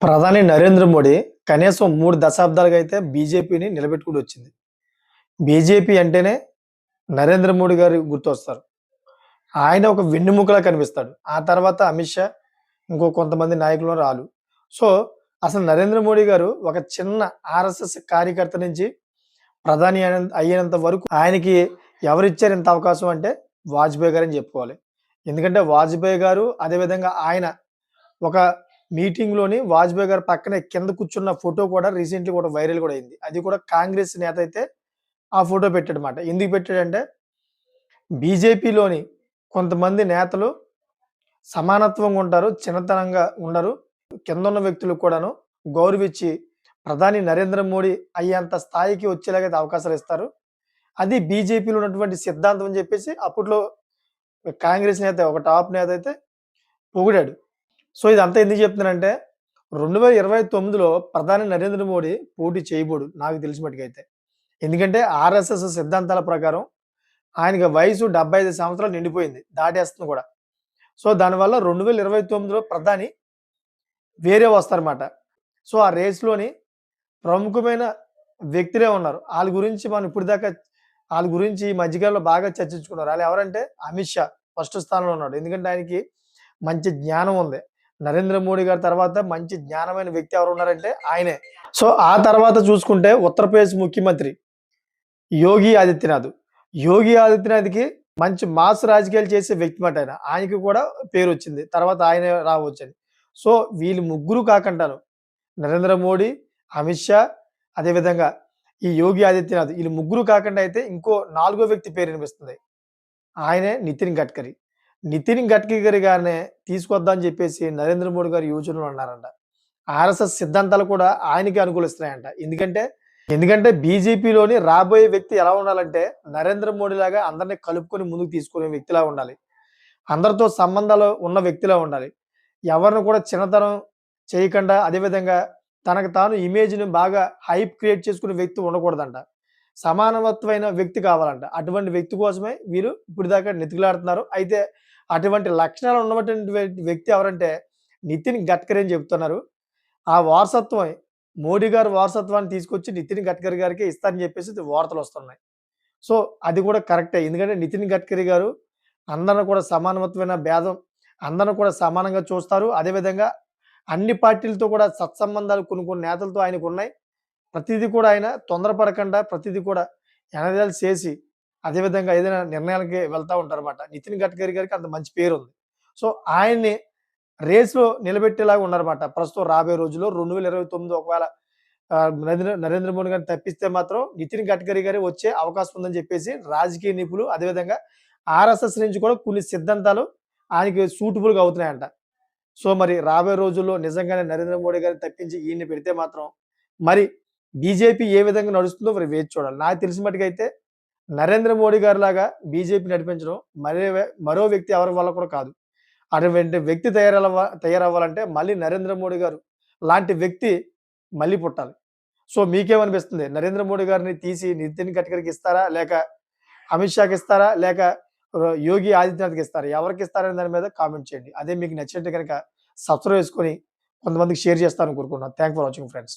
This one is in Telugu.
ప్రధాని నరేంద్ర మోడీ కనీసం 3 దశాబ్దాలుగా అయితే బీజేపీని నిలబెట్టుకుంటూ వచ్చింది. బీజేపీ అంటేనే నరేంద్ర మోడీ గారు గుర్తొస్తారు. ఆయన ఒక వెన్నెముకలా కనిపిస్తాడు. ఆ తర్వాత అమిత్ షా, ఇంకో కొంతమంది నాయకులు రాలు. సో, అసలు నరేంద్ర మోడీ గారు ఒక చిన్న ఆర్ఎస్ఎస్ కార్యకర్త నుంచి ప్రధాని అయ్యేంత వరకు ఆయనకి ఎవరిచ్చారు ఇంత అవకాశం అంటే వాజ్పేయి గారని చెప్పుకోవాలి. ఎందుకంటే వాజ్పేయి గారు అదేవిధంగా ఆయన ఒక మీటింగ్‌లోని వాజ్పేయి గారి పక్కనే కింద కూర్చున్న ఫోటో కూడా రీసెంట్‌లీ కూడా వైరల్ కూడా అయింది. అది కూడా కాంగ్రెస్ నేత అయితే ఆ ఫోటో పెట్టాడన్నమాట. ఎందుకు పెట్టాడంటే బీజేపీలోని కొంతమంది నేతలు సమానత్వంగా ఉంటారు. చిన్నతనంగా ఉండరు. కిందున్న వ్యక్తులకు కూడాను గౌరవిచ్చి ప్రధాని నరేంద్ర మోడీ అయ్యేంత స్థాయికి వచ్చేలాగైతే అవకాశాలు ఇస్తారు. అది బీజేపీలో ఉన్నటువంటి సిద్ధాంతం అని చెప్పేసి అప్పట్లో కాంగ్రెస్ నేత ఒక టాప్ నేత అయితే పొగిడాడు. సో, ఇదంతా ఎందుకు చెప్తున్నానంటే 2029లో ప్రధాని నరేంద్ర మోడీ పోటీ చేయబోడు నాకు తెలిసిన మట్టుకైతే. ఎందుకంటే ఆర్ఎస్ఎస్ సిద్ధాంతాల ప్రకారం ఆయనకి వయసు 75 సంవత్సరాలు నిండిపోయింది. దాటేస్తుంది కూడా. సో, దానివల్ల 2029లో ప్రధాని వేరే వస్తారన్నమాట. సో, ఆ రేస్‌లోని ప్రముఖమైన వ్యక్తులే ఉన్నారు. ఆళ్ళ గురించి మనం ఇప్పటిదాకా ఆళ్ళ గురించి ఈ మధ్య కాలంలో బాగా చర్చించుకున్నారు. ఆళ్ళెవరంటే అమిత్ షా ఫస్ట్ స్థానంలో ఉన్నాడు. ఎందుకంటే ఆయనకి మంచి జ్ఞానం ఉంది. నరేంద్ర మోడీ గారి తర్వాత మంచి జ్ఞానమైన వ్యక్తి ఎవరున్నారంటే ఆయనే. సో, ఆ తర్వాత చూసుకుంటే ఉత్తరప్రదేశ్ ముఖ్యమంత్రి యోగి ఆదిత్యనాథ్. యోగి ఆదిత్యనాథ్‌కి మంచి మాస్ రాజకీయాలు చేసే వ్యక్తి మాట ఆయన. ఆయనకి కూడా పేరొచ్చింది. తర్వాత ఆయనే రావచ్చని. సో, వీళ్ళు ముగ్గురు కాకుండాను నరేంద్ర మోడీ, అమిత్ షా, అదేవిధంగా ఈ యోగి ఆదిత్యనాథ్ ఈళ్ళు ముగ్గురు కాకుండా అయితే ఇంకో నాలుగో వ్యక్తి పేరు వినిపిస్తుంది. ఆయనే నితిన్ గడ్కరీ. నితిన్ గడ్కరీ గారినే తీసుకొద్దాం అని చెప్పేసి నరేంద్ర మోడీ గారు యోచనలో ఉన్నారంట. ఆర్ఎస్ఎస్ సిద్ధాంతాలు కూడా ఆయనకే అనుకూలిస్తున్నాయంట. ఎందుకంటే బీజేపీలోని రాబోయే వ్యక్తి ఎలా ఉండాలంటే నరేంద్ర మోడీ లాగా అందరిని కలుపుకొని ముందుకు తీసుకునే వ్యక్తిలా ఉండాలి. అందరితో సంబంధాలు ఉన్న వ్యక్తిలా ఉండాలి. ఎవరిని కూడా చిన్నతనం చేయకుండా అదేవిధంగా తనకు తాను ఇమేజ్‌ని బాగా హైప్ క్రియేట్ చేసుకునే వ్యక్తి ఉండకూడదంట. సమానవత్వమైన వ్యక్తి కావాలంట. అటువంటి వ్యక్తి కోసమే వీరు ఇప్పటిదాకా వెతుకులాడుతున్నారు. అయితే అటువంటి లక్షణాలు ఉన్నటువంటి వ్యక్తి ఎవరంటే నితిన్ గడ్కరీ అని చెప్తున్నారు. ఆ వారసత్వం మోడీ గారి వారసత్వాన్ని తీసుకొచ్చి నితిన్ గడ్కరీ గారికే ఇస్తారని చెప్పేసి వార్తలొస్తున్నాయి. సో, అది కూడా కరెక్టే. ఎందుకంటే నితిన్ గడ్కరీ గారు అందరిని కూడా సమానత్వమైన భేదం అందరిని కూడా సమానంగా చూస్తారు. అదేవిధంగా అన్ని పార్టీలతో కూడా సత్సంబంధాలు కొన్ని కొన్ని నేతలతో ఆయనకున్నాయి. ప్రతీది కూడా ఆయన తొందరపడకుండా ప్రతీది కూడా ఎనలైజ్ చేసి అదేవిధంగా ఏదైనా నిర్ణయాలకి వెళ్తా ఉంటారన్నమాట. నితిన్ గడ్కరీ గారికి అంత మంచి పేరుంది. సో, ఆయన్ని రేస్‌లో నిలబెట్టేలాగా ఉన్నారన్నమాట. ప్రస్తుతం రాబోయే రోజుల్లో 2029 ఒకవేళ నరేంద్ర మోడీ గారిని తప్పిస్తే మాత్రం నితిన్ గడ్కరీ గారే వచ్చే అవకాశం ఉందని చెప్పేసి రాజకీయ నిపుణులు అదేవిధంగా ఆర్ఎస్ఎస్ నుంచి కూడా కొన్ని సిద్ధాంతాలు ఆయనకి సూటబుల్‌గా అవుతున్నాయంట. సో, మరి రాబోయే రోజుల్లో నిజంగానే నరేంద్ర మోడీ గారిని తప్పించి ఈయన్ని పెడితే మాత్రం మరి బీజేపీ ఏ విధంగా నడుస్తుందో మరి వేచి చూడాలి. నాకు తెలిసిన మట్టుకైతే నరేంద్ర మోడీ గారిలాగా బీజేపీ నడిపించడం మరో వ్యక్తి ఎవరి వల్ల కూడా కాదు. అటువంటి వ్యక్తి తయారవ్వాలంటే మళ్ళీ నరేంద్ర మోడీ గారు లాంటి వ్యక్తి మళ్ళీ పుట్టాలి. సో, మీకేమనిపిస్తుంది? నరేంద్ర మోడీ గారిని తీసి నితిన్ గడ్కరీకి ఇస్తారా? లేక అమిత్ షాకి ఇస్తారా? లేక యోగి ఆదిత్యనాథ్‌కి ఇస్తారా? ఎవరికిస్తారనే దాని మీద కామెంట్ చేయండి. అదే మీకు నచ్చినట్టు గనక సబ్స్క్రైబ్ చేసుకొని కొంతమందికి షేర్ చేస్తారని కోరుకుంటున్నాను. Thank for watching friends.